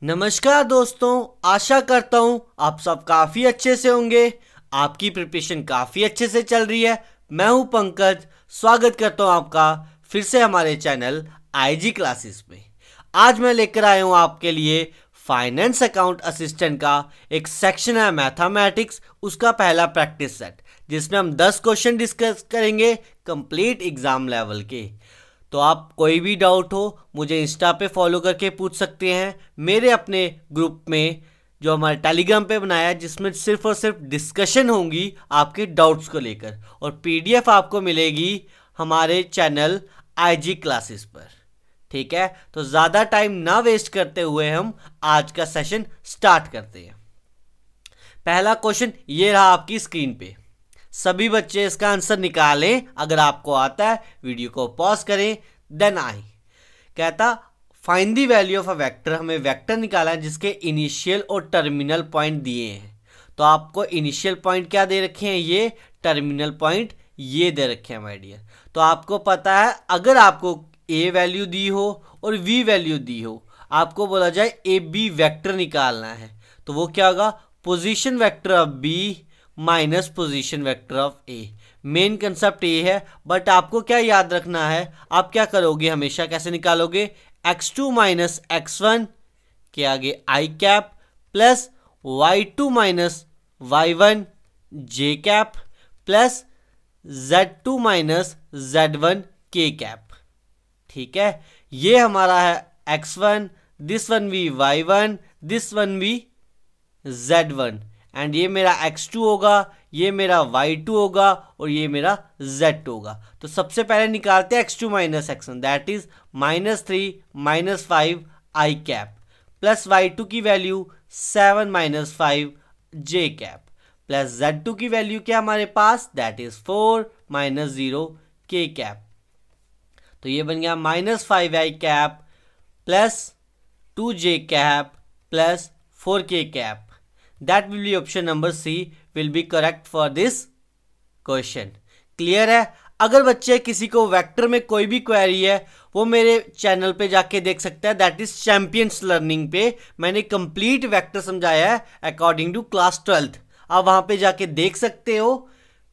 नमस्कार दोस्तों, आशा करता हूँ आप सब काफ़ी अच्छे से होंगे। आपकी प्रिपरेशन काफ़ी अच्छे से चल रही है। मैं हूँ पंकज, स्वागत करता हूँ आपका फिर से हमारे चैनल आईजी क्लासेस में। आज मैं लेकर आया हूँ आपके लिए फाइनेंस अकाउंट असिस्टेंट का एक सेक्शन है मैथमेटिक्स, उसका पहला प्रैक्टिस सेट, जिसमें हम 10 क्वेश्चन डिस्कस करेंगे कंप्लीट एग्ज़ाम लेवल के। तो आप कोई भी डाउट हो मुझे इंस्टा पे फॉलो करके पूछ सकते हैं। मेरे अपने ग्रुप में जो हमारे टेलीग्राम पे बनाया है, जिसमें सिर्फ और सिर्फ डिस्कशन होंगी आपके डाउट्स को लेकर, और पीडीएफ आपको मिलेगी हमारे चैनल आईजी क्लासेस पर। ठीक है, तो ज़्यादा टाइम ना वेस्ट करते हुए हम आज का सेशन स्टार्ट करते हैं। पहला क्वेश्चन ये रहा आपकी स्क्रीन पे। सभी बच्चे इसका आंसर निकालें। अगर आपको आता है वीडियो को पॉज करें, देन आई। कहता find the value of a vector. हमें वेक्टर निकाला है जिसके इनिशियल और टर्मिनल पॉइंट दिए हैं। तो आपको इनिशियल पॉइंट क्या दे रखे हैं, ये टर्मिनल पॉइंट ये दे रखे हैं माय डियर। तो आपको पता है अगर आपको ए वैल्यू दी हो और वी वैल्यू दी हो, आपको बोला जाए ए बी वेक्टर निकालना है, तो वो क्या होगा, position vector of B minus position vector of A. Main concept ये है, बट आपको क्या याद रखना है, आप क्या करोगे हमेशा, कैसे निकालोगे, x2 माइनस x1 के आगे i cap plus y2 minus y1 j cap plus z2 minus z1 के कैप। ठीक है, ये हमारा है x1, दिस वन भी y1, दिस वन भी z1, एंड ये मेरा x2 होगा, ये मेरा y2 होगा और ये मेरा z2 होगा। तो सबसे पहले निकालते हैं x2 minus x1, that is -3 minus 5 I cap plus y2 की वैल्यू 7 माइनस 5 जे कैप प्लस z2 की वैल्यू क्या हमारे पास, दैट इज 4 माइनस 0 के कैप। तो ये बन गया -5 आई कैप प्लस 2 जे कैप प्लस 4 के cap. That will be option number C will be correct for this question. Clear है। अगर बच्चे किसी को वेक्टर में कोई भी क्वेरी है, वो मेरे चैनल पे जाके देख सकता है, दैट इज चैंपियंस लर्निंग पे। मैंने कंप्लीट वेक्टर समझाया है अकॉर्डिंग टू क्लास 12th। आप वहां पे जाके देख सकते हो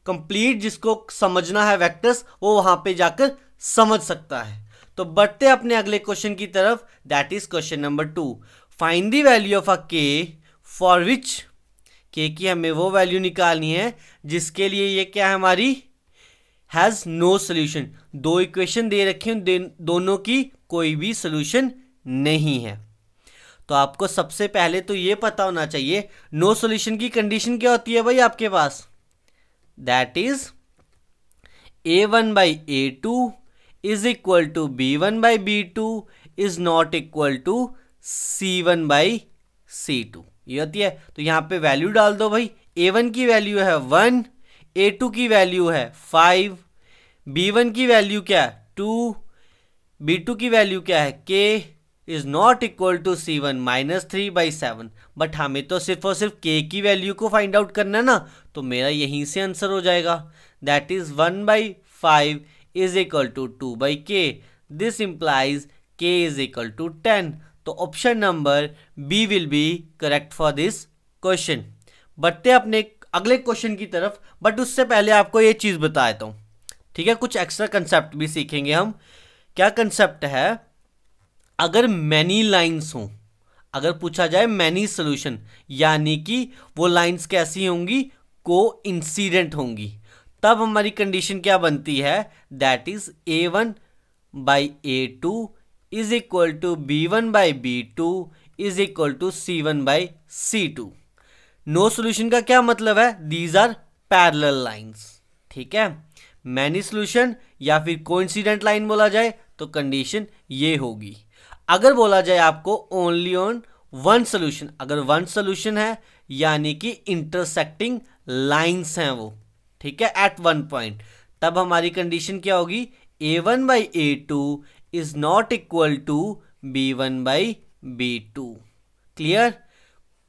कंप्लीट। जिसको समझना है वेक्टर्स वो वहां पे जाकर समझ सकता है। तो बढ़ते अपने अगले क्वेश्चन की तरफ, that is question number 2। Find the value of a के फॉर विच, के की हमें वो वैल्यू निकालनी है जिसके लिए ये क्या है हमारी, हैज नो सोल्यूशन। दो इक्वेशन दे रखे हैं, दोनों की कोई भी सोल्यूशन नहीं है। तो आपको सबसे पहले तो ये पता होना चाहिए नो सोल्यूशन की कंडीशन क्या होती है भाई आपके पास, that is a1 by a2 is equal to b1 by b2 is not equal to c1 by c2। ये होती है। तो यहाँ पे वैल्यू डाल दो भाई। a1 की वैल्यू है 1, a2 की वैल्यू है 5, b1 की वैल्यू क्या है 2, b2 की वैल्यू क्या है k is not equal to c1 minus 3 by 7। But हमें तो सिर्फ और सिर्फ k की वैल्यू को फाइंड आउट करना है ना, तो मेरा यहीं से आंसर हो जाएगा, that is 1 by 5 is equal to 2 by k। This implies k is equal to 10। तो option number B will be correct for this question. बढ़ते अपने अगले क्वेश्चन की तरफ, बट उससे पहले आपको ये चीज़ बता देता हूँ। ठीक है, कुछ एक्स्ट्रा कंसेप्ट भी सीखेंगे हम। क्या कंसेप्ट है, अगर मैनी लाइंस हों, अगर पूछा जाए मैनी सोल्यूशन, यानी कि वो लाइंस कैसी होंगी, को इंसिडेंट होंगी, तब हमारी कंडीशन क्या बनती है, that is a1 by a2 is equal to b1 by b2 is equal to c1 by c2। No solution का क्या मतलब है, दीज आर पैरेलल लाइंस। ठीक है, मैनी सोल्यूशन या फिर कोइंसिडेंट लाइन बोला जाए तो कंडीशन ये होगी। अगर बोला जाए आपको ओनली ऑन वन सोल्यूशन, अगर वन सोल्यूशन है यानी कि इंटरसेक्टिंग लाइंस हैं वो, ठीक है, एट वन पॉइंट, तब हमारी कंडीशन क्या होगी, a1 by a2 is not equal to b1 by b2। Clear.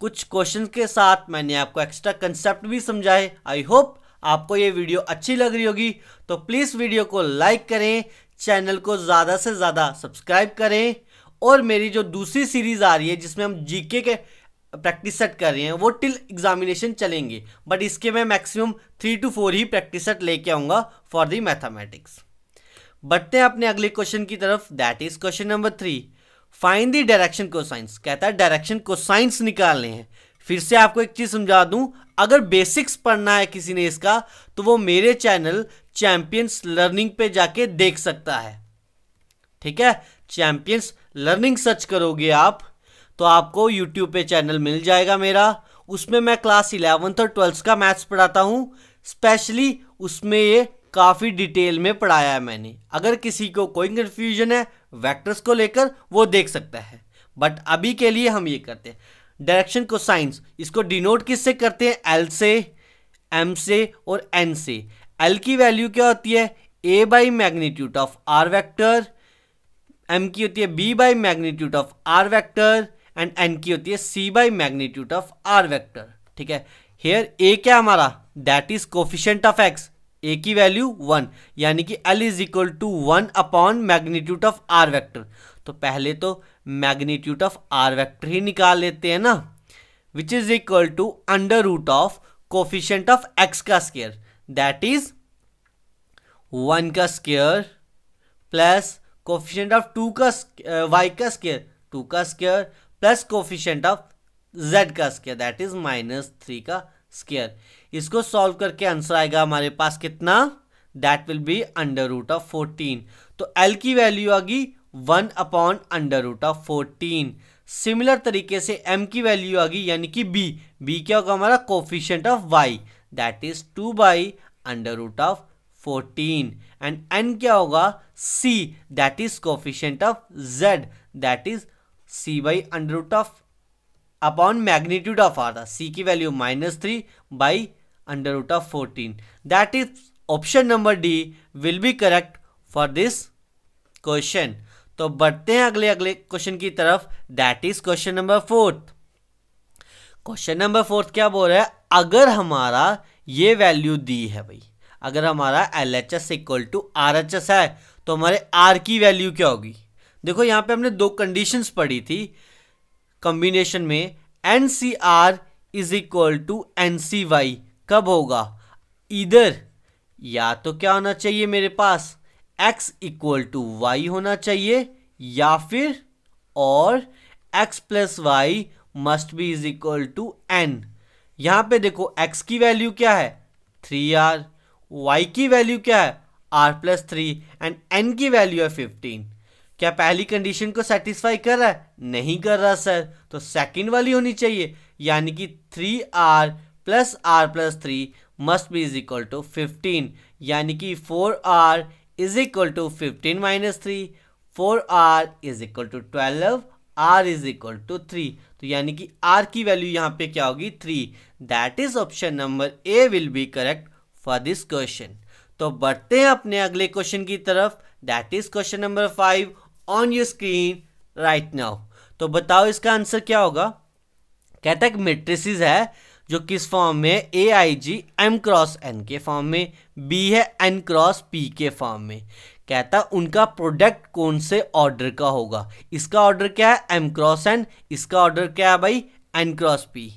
कुछ क्वेश्चन के साथ मैंने आपको एक्स्ट्रा कंसेप्ट भी समझाए। आई होप आपको ये वीडियो अच्छी लग रही होगी। तो प्लीज़ वीडियो को लाइक करें, चैनल को ज़्यादा से ज़्यादा सब्सक्राइब करें और मेरी जो दूसरी सीरीज आ रही है जिसमें हम जीके के प्रैक्टिस सेट कर रहे हैं वो टिल एग्जामिनेशन चलेंगे, बट इसके मैं maximum 3 to 4 he practice set लेके आऊँगा फॉर दी मैथमेटिक्स। बढ़ते हैं अपने अगले क्वेश्चन की तरफ, that is question number 3। Find the direction cosines. कहता है डायरेक्शन कोसाइंस निकालने हैं। फिर से आपको एक चीज समझा दूं, अगर बेसिक्स पढ़ना है किसी ने इसका तो वो मेरे चैनल चैंपियंस लर्निंग पे जाके देख सकता है। ठीक है, चैंपियंस लर्निंग सर्च करोगे आप तो आपको यूट्यूब पे चैनल मिल जाएगा मेरा। उसमें मैं क्लास 11th और 12th का मैथ्स पढ़ाता हूँ, स्पेशली उसमें ये काफ़ी डिटेल में पढ़ाया है मैंने। अगर किसी को कोई कंफ्यूजन है वेक्टर्स को लेकर वो देख सकता है, बट अभी के लिए हम ये करते हैं डायरेक्शन कोसाइंस। इसको डिनोट किससे करते हैं? एल से, एम से और एन से। एल की वैल्यू क्या होती है? A by magnitude of r vector, m की होती है b by magnitude of r vector and n की होती है c by magnitude of r vector. ठीक है, हेयर ए क्या हमारा? That is coefficient of x. A की वैल्यू 1, यानी कि L is equal to 1 upon magnitude of r vector. तो पहले तो मैग्नीट्यूड ऑफ आर वेक्टर ही निकाल लेते हैं ना, विच is equal to under root of coefficient of x का स्क्वायर, दैट इज 1 का स्क्वायर प्लस कोफिशिएंट ऑफ 2 का y का स्क्वायर 2 का square plus coefficient of z का स्क्वायर दैट इज -3 का स्क्वायर। इसको सॉल्व करके आंसर आएगा हमारे पास कितना? That will be under root of 14। तो L की वैल्यू आ गई 1 upon under root of 14। Similar तरीके से M की वैल्यू आ गई, यानी कि B क्या होगा हमारा? Coefficient of y that is 2 by under root of 14 and N क्या होगा? C that is coefficient of z that is C by under root of upon magnitude of r था। C की value -3 by under root of 14। That is option number D will be correct for this question. तो बढ़ते हैं अगले question की तरफ, that is question number 4। Question number 4 क्या बोल रहा है? अगर हमारा ये वैल्यू दी है भाई, अगर हमारा LHS इक्वल टू RHS है तो हमारे R की वैल्यू क्या होगी? देखो यहाँ पे हमने 2 कंडीशंस पढ़ी थी कॉम्बिनेशन में, NCR is equal to NCY कब होगा? इधर या तो क्या होना चाहिए मेरे पास x इक्वल टू y होना चाहिए, या फिर और x plus y must be is equal to n। यहां पे देखो x की वैल्यू क्या है? 3r, y की वैल्यू क्या है? r प्लस 3 एंड n की वैल्यू है 15। क्या पहली कंडीशन को सेटिस्फाई कर रहा है? नहीं कर रहा सर, तो सेकंड वाली होनी चाहिए, यानी कि 3r plus r plus 3 must be is equal to 15, यानी कि 4r is equal to 15 minus 3, 4r is equal to 12, r is equal to 3। तो यानी कि r की वैल्यू यहाँ पे क्या होगी? 3। That is option number A will be correct for this question. तो बढ़ते हैं अपने अगले क्वेश्चन की तरफ, that is question number 5 on your screen right now. तो बताओ इसका आंसर क्या होगा? कहता है मैट्रिसेस है जो किस फॉर्म में? AIG M क्रॉस N के फॉर्म में, B है N क्रॉस P के फॉर्म में। कहता है उनका प्रोडक्ट कौन से ऑर्डर का होगा? इसका ऑर्डर क्या है? M क्रॉस N, इसका ऑर्डर क्या है भाई? N cross P।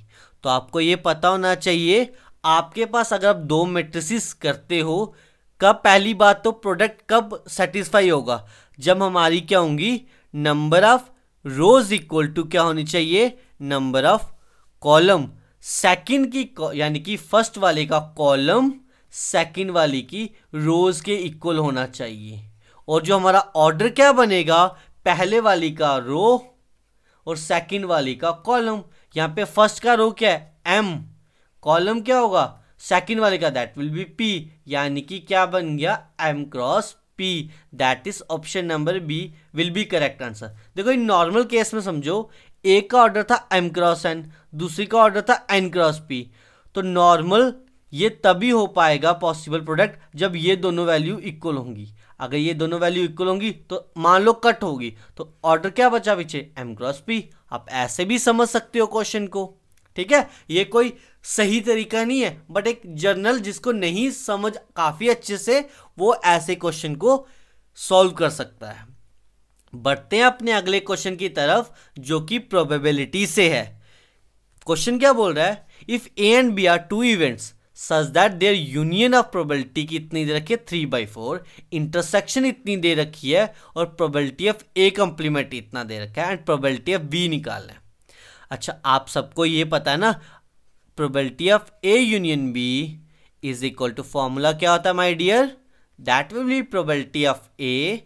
तो आपको ये पता होना चाहिए, आपके पास अगर आप 2 मैट्रिसेस करते हो, कब पहली बात तो प्रोडक्ट कब सेटिस्फाई होगा? जब हमारी क्या होंगी? Number of rows equal to क्या होनी चाहिए? Number of column. सेकंड की यानी कि फर्स्ट वाले का कॉलम सेकंड वाली की रोज के इक्वल होना चाहिए। और जो हमारा ऑर्डर क्या बनेगा? पहले वाली का रो और सेकंड वाली का कॉलम। यहाँ पे फर्स्ट का रो क्या है? M, कॉलम क्या होगा? सेकंड वाले का दैट विल बी P, यानी कि क्या बन गया? M cross P। That is option number B will be correct answer. देखो इन नॉर्मल केस में समझो, एक का ऑर्डर था M क्रॉस N, दूसरी का ऑर्डर था N क्रॉस P। तो नॉर्मल ये तभी हो पाएगा पॉसिबल प्रोडक्ट जब ये दोनों वैल्यू इक्वल होंगी। अगर ये दोनों वैल्यू इक्वल होंगी तो मान लो कट होगी, तो ऑर्डर क्या बचा पीछे? M cross P। आप ऐसे भी समझ सकते हो क्वेश्चन को, ठीक है? ये कोई सही तरीका नहीं है, बट एक जर्नल जिसको नहीं समझ काफी अच्छे से वो ऐसे क्वेश्चन को सॉल्व कर सकता है। बढ़ते हैं अपने अगले क्वेश्चन की तरफ जो कि प्रोबेबिलिटी से है। क्वेश्चन क्या बोल रहा है, if A and B are two events such that their union of probability की इतनी दे रखी है 3/4, इंटरसेक्शन इतनी दे रखी है और प्रोबेबिलिटी ऑफ ए कंप्लीमेंट इतना दे रखा है एंड प्रोबेबिलिटी ऑफ बी निकालना है। अच्छा, आप सबको ये पता है ना, probability of A union B is equal to, formula क्या होता है my dear, that will be probability of A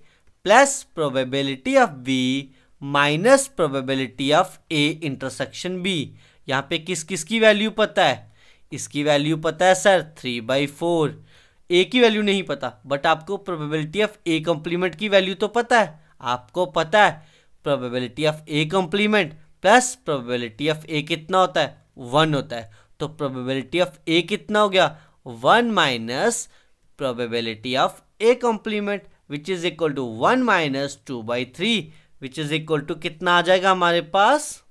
plus probability of B minus probability of A intersection B. यहाँ पे किस किस की वैल्यू पता है, इसकी वैल्यू पता है सर 3/4, ए की वैल्यू नहीं पता, बट आपको प्रोबेबिलिटी ऑफ ए कंप्लीमेंट की वैल्यू तो पता है। आपको पता है probability of A complement plus probability of A कितना होता है, 1 होता है। तो प्रोबेबिलिटी ऑफ ए कितना हो गया, 1 minus probability of A complement which is equal to 1 minus 2/3 which is equal to कितना आ जाएगा हमारे पास,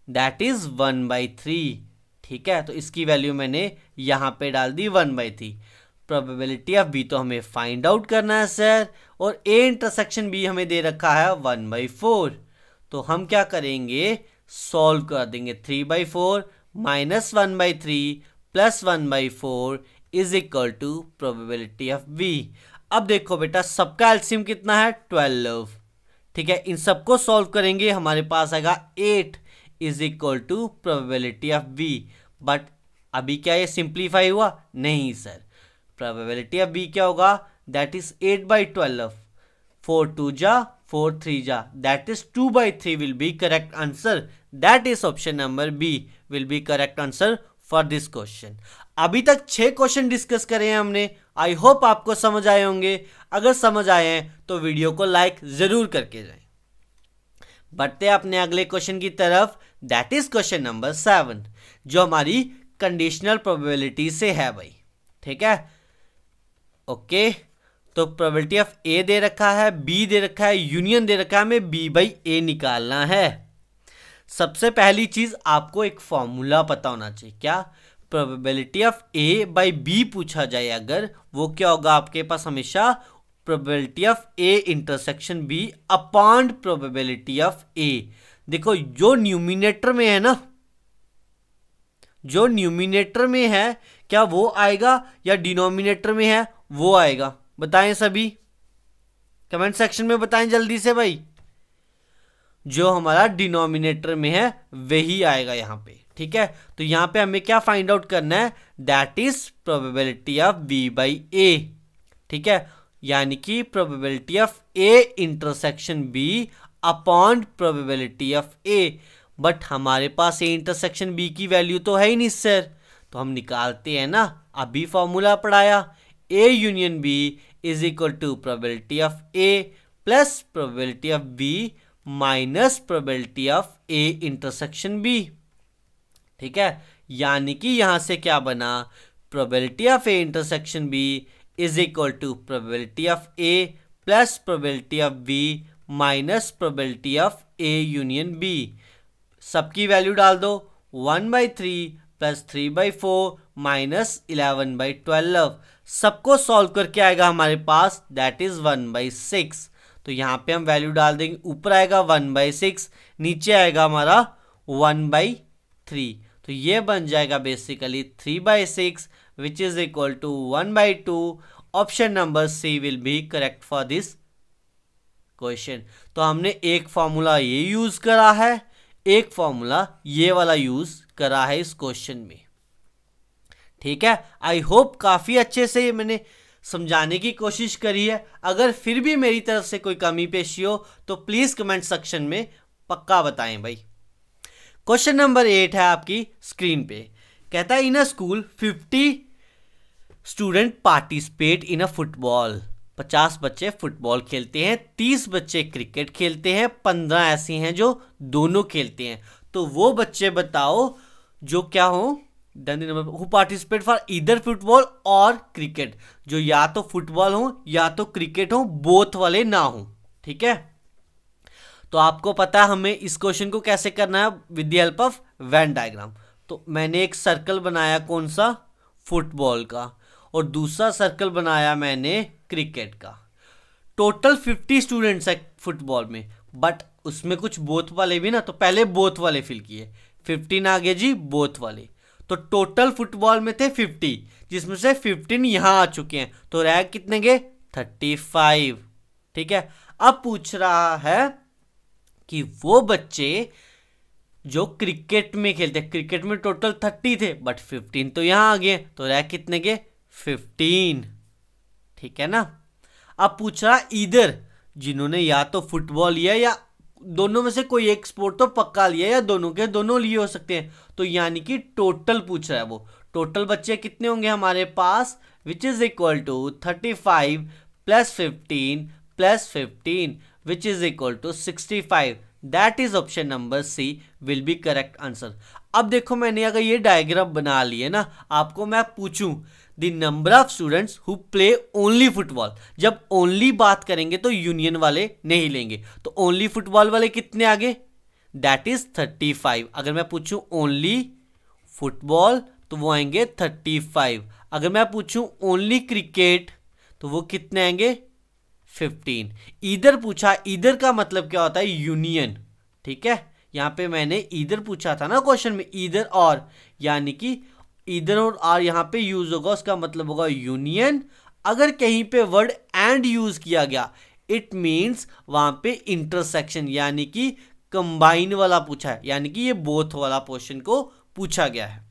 दैट इज 1/3। ठीक है, तो इसकी वैल्यू मैंने यहां पे डाल दी 1/3। प्रोबेबिलिटी ऑफ बी तो हमें फाइंड आउट करना है सर, और ए इंटरसेक्शन बी हमें दे रखा है 1/4। तो हम क्या करेंगे, सॉल्व कर देंगे। 3/4 minus 1/3 plus 1/4 is equal to probability of B. अब देखो बेटा, सबका एलसीएम कितना है, 12। ठीक है, इन सबको सॉल्व करेंगे, हमारे पास आएगा 8 is equal to probability of B. But अभी क्या ये सिंप्लीफाई हुआ, नहीं सर। प्रोबेबिलिटी ऑफ बी क्या होगा, दैट इज 8/12, 4 2 जा 4 3 जा, that is 2/3 will be correct answer. That is option number B will be correct answer for this question. अभी तक 6 क्वेश्चन डिस्कस करे हैं हमने, आई होप आपको समझ आए होंगे। अगर समझ आए हैं तो वीडियो को लाइक जरूर करके जाएं। बढ़ते हैं अपने अगले क्वेश्चन की तरफ, दैट इज क्वेश्चन नंबर 7 जो हमारी कंडीशनल प्रोबेबिलिटी से है भाई। ठीक है, ओके। तो प्रोबेबिलिटी ऑफ ए दे रखा है, बी दे रखा है, यूनियन दे रखा है, हमें b/a निकालना है। सबसे पहली चीज आपको एक फॉर्मूला पता होना चाहिए, क्या, प्रोबेबिलिटी ऑफ a/b पूछा जाए अगर, वो क्या होगा आपके पास हमेशा, probability of A intersection B upon probability of A. देखो जो न्यूमिनेटर में है ना, जो न्यूमिनेटर में है क्या वो आएगा या डिनोमिनेटर में है वो आएगा, बताएं सभी, कमेंट सेक्शन में बताएं जल्दी से भाई। जो हमारा डिनोमिनेटर में है वही आएगा यहाँ पे। ठीक है, तो यहाँ पे हमें क्या फाइंड आउट करना है, that is probability of b/a। ठीक है, यानी कि probability of A intersection B upon probability of A. But हमारे पास ए इंटरसेक्शन बी की वैल्यू तो है ही नहीं सर, तो हम निकालते हैं ना, अभी फॉर्मूला पढ़ाया, A union B is equal to probability of A plus probability of B minus probability of A intersection B. ठीक है, यानी कि यहां से क्या बना, probability of A intersection B is equal to probability of A plus probability of B minus probability of A union B. सबकी value डाल दो, 1/3 प्लस 3/4 माइनस 11/12। सबको सॉल्व करके आएगा हमारे पास, दैट इज 1/6। तो यहाँ पे हम वैल्यू डाल देंगे, ऊपर आएगा 1/6, नीचे आएगा हमारा 1/3। तो ये बन जाएगा basically 3/6 which is equal to 1/2। Option number C will be correct for this question. तो हमने एक फॉर्मूला ये यूज करा है, एक फॉर्मूला ये वाला यूज करा है इस क्वेश्चन में। ठीक है, आई होप काफी अच्छे से मैंने समझाने की कोशिश करी है। अगर फिर भी मेरी तरफ से कोई कमी पेशी हो तो प्लीज कमेंट सेक्शन में पक्का बताएं भाई। क्वेश्चन नंबर 8 है आपकी स्क्रीन पे, कहता है in a school 50 student participate in a football. 50 बच्चे फुटबॉल खेलते हैं, 30 बच्चे क्रिकेट खेलते हैं, 15 ऐसे हैं जो दोनों खेलते हैं। तो वो बच्चे बताओ जो क्या हो, who participate for either football और क्रिकेट, जो या तो फुटबॉल हो या तो क्रिकेट हो, बोथ वाले ना हो। ठीक है, तो आपको पता है हमें इस क्वेश्चन को कैसे करना है, with the help of Venn diagram. तो मैंने एक सर्कल बनाया, कौन सा, फुटबॉल का, और दूसरा सर्कल बनाया मैंने क्रिकेट का। टोटल 50 स्टूडेंट्स है फुटबॉल में, बट उसमें कुछ बोथ वाले भी ना, तो पहले बोथ वाले फिल किए, 15 आ गए जी बोथ वाले। तो टोटल फुटबॉल में थे 50, जिसमें से 15 यहाँ आ चुके हैं, तो रह कितने गए 35। ठीक है, अब पूछ रहा है कि वो बच्चे जो क्रिकेट में खेलते हैं, क्रिकेट में टोटल 30 थे बट 15 तो यहाँ आ गए, तो रह कितने गए 15। ठीक है ना। अब पूछ रहा इधर जिन्होंने या तो फुटबॉल लिया या दोनों में से कोई एक स्पोर्ट तो पक्का लिया, या दोनों के दोनों लिए हो सकते हैं, तो यानी कि टोटल पूछ रहा है वो, टोटल बच्चे कितने होंगे हमारे पास, which is equal to 35 plus 15 plus 15 which is equal to 65। That is option number C will be correct answer. अब देखो मैंने अगर ये डायग्राम बना ली है ना, आपको मैं पूछूं the number of students who play only football, जब ओनली बात करेंगे तो यूनियन वाले नहीं लेंगे, तो ओनली फुटबॉल वाले कितने आगे, दैट इज 35। अगर मैं पूछूं ओनली फुटबॉल तो वो आएंगे 35। अगर मैं पूछूं ओनली क्रिकेट तो वो कितने आएंगे 15। इधर पूछा, इधर का मतलब क्या होता है यूनियन। ठीक है, यहां पे मैंने इधर पूछा था ना क्वेश्चन में, इधर और, यानी कि इधर और आर यहां पे यूज होगा, उसका मतलब होगा यूनियन। अगर कहीं पे वर्ड एंड यूज किया गया इट मींस वहां पे इंटरसेक्शन, यानी कि कंबाइन वाला पूछा है, यानी कि ये बोथ वाला पोर्शन को पूछा गया है।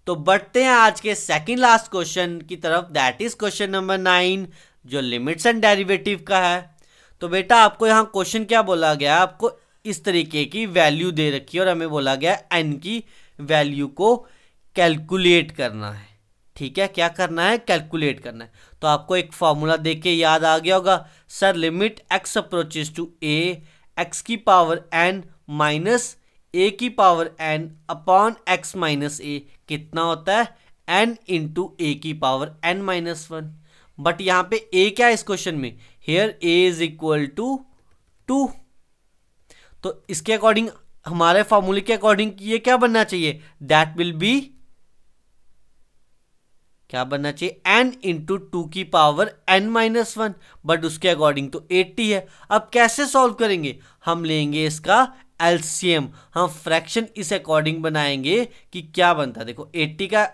तो बढ़ते हैं आज के सेकंड लास्ट क्वेश्चन की तरफ, दैट इज क्वेश्चन नंबर 9 जो लिमिट्स एंड डेरिवेटिव का है। तो बेटा आपको यहाँ क्वेश्चन क्या बोला गया, आपको इस तरीके की वैल्यू दे रखी है और हमें बोला गया एन की वैल्यू को कैलकुलेट करना है। ठीक है, क्या करना है, कैलकुलेट करना है। तो आपको एक फॉर्मूला देख के याद आ गया होगा, sir limit x approaches to a, x की पावर एन माइनस ए की power n upon x minus a कितना होता है, एन इंटू ए की पावर एन माइनस 1। बट यहाँ पे ए क्या है इस क्वेश्चन में, here A is equal to 2। तो इसके अकॉर्डिंग, हमारे फॉर्मूले के अकॉर्डिंग ये क्या बनना चाहिए, दैट विल बी क्या बनना चाहिए, n इंटू 2 की पावर n माइनस 1, बट उसके अकॉर्डिंग तो 80 है। अब कैसे सॉल्व करेंगे, हम लेंगे इसका एलसीएम, हम फ्रैक्शन इस अकॉर्डिंग बनाएंगे कि क्या बनता है। देखो 80 का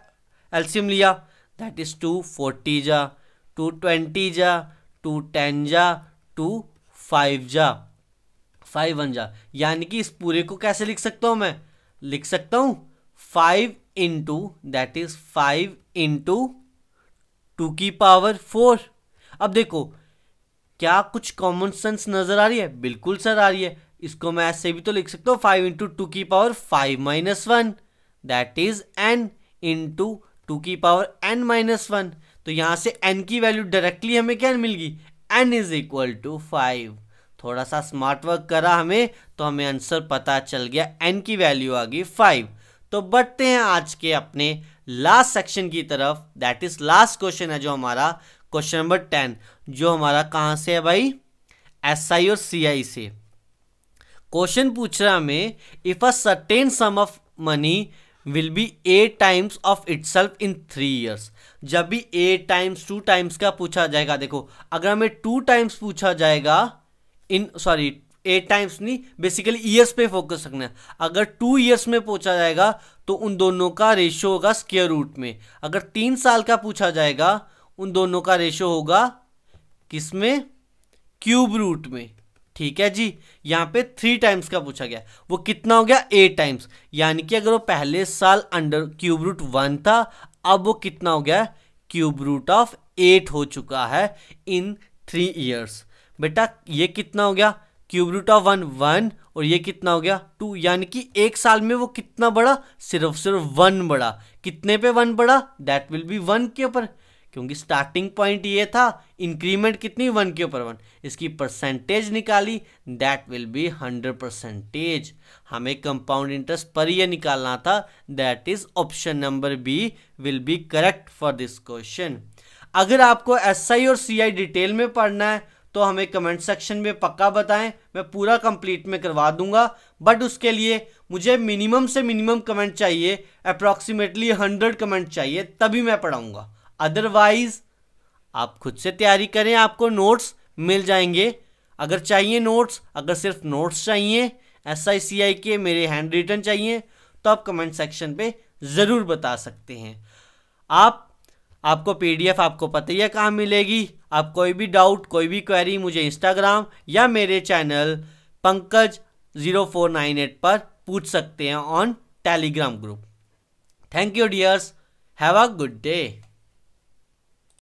एलसीएम लिया, दैट इज 2 40 जा, 2 20 जा, 2 10 जा, 2 5 जा, 5 1 जा, यानी कि इस पूरे को कैसे लिख सकता हूं मैं, लिख सकता हूं 5 इंटू दैट इज 5 इंटू 2 की पावर 4। अब देखो क्या कुछ कॉमन सेंस नजर आ रही है, बिल्कुल सर आ रही है। इसको मैं ऐसे भी तो लिख सकता हूँ 5 इंटू 2 की power 5 minus 1 that is n into 2 की पावर n माइनस 1। तो यहां से n की वैल्यू डायरेक्टली हमें क्या मिल गई, n इज इक्वल टू 5। थोड़ा सा स्मार्ट वर्क करा हमें तो हमें आंसर पता चल गया, n की वैल्यू आ गई 5। तो बढ़ते हैं आज के अपने लास्ट सेक्शन की तरफ, दैट इज लास्ट क्वेश्चन है जो हमारा क्वेश्चन नंबर 10, जो हमारा कहां से है भाई, एसआई और सीआई से। क्वेश्चन पूछ रहा हमें if a certain some of money will be 8 times of itself in 3 years। जब भी 8 टाइम्स 2 टाइम्स का पूछा जाएगा, देखो अगर हमें 2 टाइम्स पूछा जाएगा इन, सॉरी 8 टाइम्स नहीं, बेसिकली ईयर्स पे फोकस रखना है। अगर 2 years में पूछा जाएगा तो उन दोनों का रेशियो होगा स्क्वायर रूट में। अगर 3 साल का पूछा जाएगा उन दोनों का रेशियो होगा किसमें, क्यूब रूट में। ठीक है जी, यहां पे 3 टाइम्स का पूछा गया, वो कितना हो गया 8 टाइम्स, यानी कि अगर वो पहले साल अंडर क्यूब रूट 1 था, अब वो कितना हो गया, क्यूब रूट ऑफ 8 हो चुका है इन 3 years। बेटा ये कितना हो गया, क्यूब रूट ऑफ 1 और ये कितना हो गया 2, यानी कि एक साल में वो कितना बढ़ा, सिर्फ 1 बढ़ा। कितने पे 1 बढ़ा, दैट विल बी 1 के ऊपर, क्योंकि स्टार्टिंग पॉइंट ये था, इंक्रीमेंट कितनी 1 के ऊपर 1, इसकी परसेंटेज निकाली, दैट विल बी 100%। हमें कंपाउंड इंटरेस्ट पर ये निकालना था, that is option number B will be correct for this question. अगर आपको एसआई और सीआई डिटेल में पढ़ना है तो हमें कमेंट सेक्शन में पक्का बताएं, मैं पूरा कंप्लीट में करवा दूंगा, बट उसके लिए मुझे मिनिमम से मिनिमम कमेंट चाहिए, अप्रॉक्सीमेटली 100 कमेंट चाहिए, तभी मैं पढ़ाऊंगा। अदरवाइज आप खुद से तैयारी करें, आपको नोट्स मिल जाएंगे। अगर चाहिए नोट्स, अगर सिर्फ नोट्स चाहिए SICI के मेरे हैंड रिटन चाहिए तो आप कमेंट सेक्शन पे ज़रूर बता सकते हैं। आपको PDF आपको पता ही है कहाँ मिलेगी। आप कोई भी डाउट, कोई भी क्वेरी मुझे इंस्टाग्राम या मेरे चैनल पंकज 0498 पर पूछ सकते हैं on Telegram group. Thank you dears, have a good day.